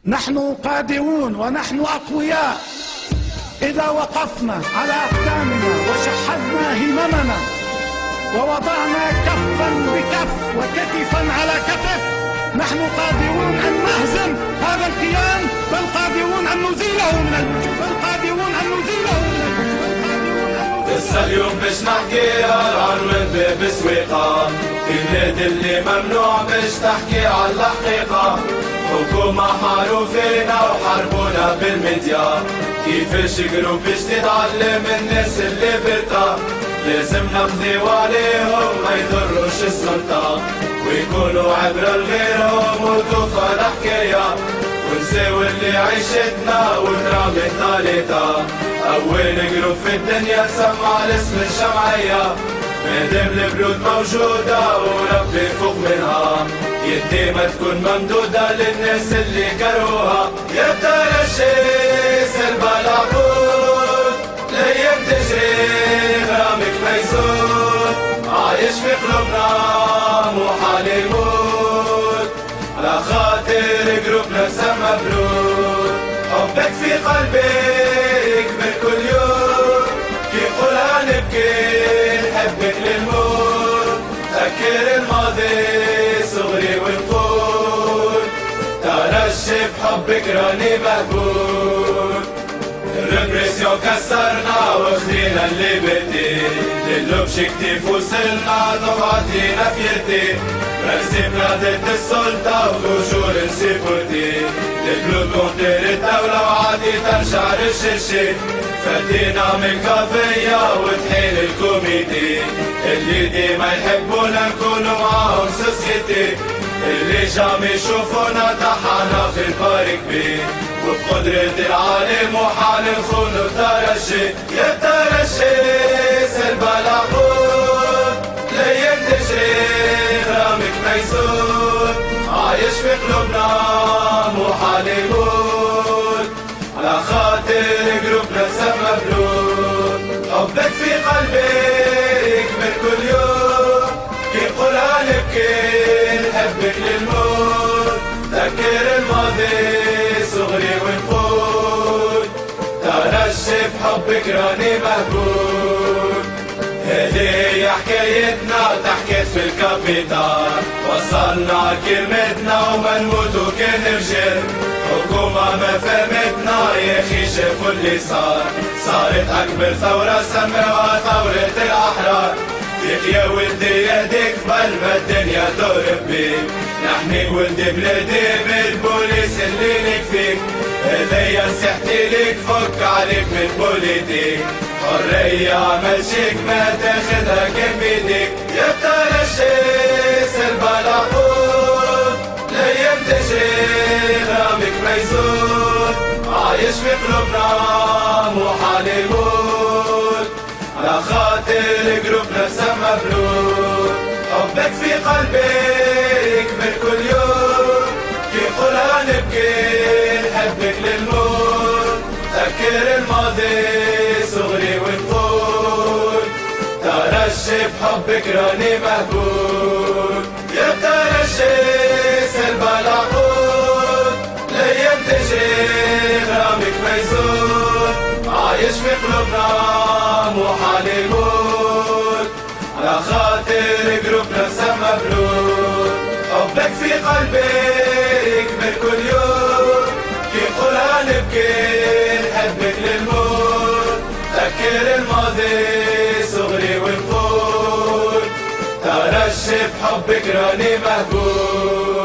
نحن قادرون ونحن أقوياء إذا وقفنا على أقدامنا وشحذنا هممنا ووضعنا كفا بكف وكتفا على كتف. نحن قادرون أن نهزم هذا الكيان، بل قادرون أن نزيله من الوجود، بل قادرون أن نزيله من الوجود. لسه اليوم باش نحكي عن ولد بسويقة في بلاد اللي ممنوع باش تحكي على الحقيقة. حكومة حاروا فينا وحاربونا بالميديا، كيفاش جروب باش تتعلم الناس اللي برتا. لازم نقضيو عليهم ما يضروش السلطة، ويكونوا عبرة لغيرهم وتوفى الحكاية، ونساو اللي عيشتنا ودرامة طالتها. أول جروب في الدنيا سمع الاسم الجمعية، مادام البلود موجودة وربي فوق منها، يدي ما تكون ممدودة للناس اللي كروها. يا ترى شي سلبة العبود الأيام تجري غرامك ميزون، عايش في قلوبنا مو حال يموت، على خاطر جروبنا مسمى بلود. حبك في قلبي يكبر كل يوم، كي قولها نبكي نحبك للموت. ذكر الماضي صغري ونقول ترشي بحبك راني مهبول. الريبريسيون كسرنا واخدينا الليبرتي، للوبش كتيف وصلنا ضغط لينا فيرتي. رسمنا ضد السلطة وتوجور نسيبورتي، البلود كونتير الدولة وعادي ترجع للشرشي. فدينا من كافية وتحيل الكوميتي، اللي ديما يحبونا نكونوا معاهم سوسيتي، اللي جامي يشوفونا تحانا في البارك بي. وبقدرة العالم محال نخونوا الترشي. يا ترشي سلبة العقول الأيام تجري غرامك ميزون، عايش في قلوبنا محال يموت، على خاطر جروبنا مسمى بلود. حبك في قلبي يكبر كل يوم، كي قولها نبكي نحبك للموت. ذكر الماضي صغري ونقول ترشي بحبك راني مهبول. هذه هي حكايتنا تحكيت في الكابيتال، وصلنا كلمتنا وما نموتو كان رجال. حكومة ما فهمتنا يا اخي شافوا اللي صارت اكبر ثورة سموها ثورة الاحرار. فيك يا ولدي يهديك قبل ما الدنيا تضرب بيك، نحميك ولدي بلادي بالبوليس اللي ليك فيك. هذيا نصيحتي ليك فك عليك من بوليتيك، حرية عمل شيك ما تاخدها كان بيديك. يا ترى شي سلبة العقول الأيام تجري غرامك ميزون، عايش في قلوبنا مو حال يموت، على خاطر جروبنا مسمى بلود. حبك في قلبي يكبر كل يوم، كي قولها نبكي نحبك للموت. ذكر الماضي صغري ونقول ترشي بحبك راني مهبول. يا ترشي سلبة العقول الأيام تجري غرامك ميزون، عايش في قلوبنا مو حال يموت، على خاطر جروبنا مسمى بلود. حبك في قلبي يكبر كل يوم، كي قولها نبكي نحبك للموت. ذكر الماضي صغري ونقول ترشي بحبك راني مهبول.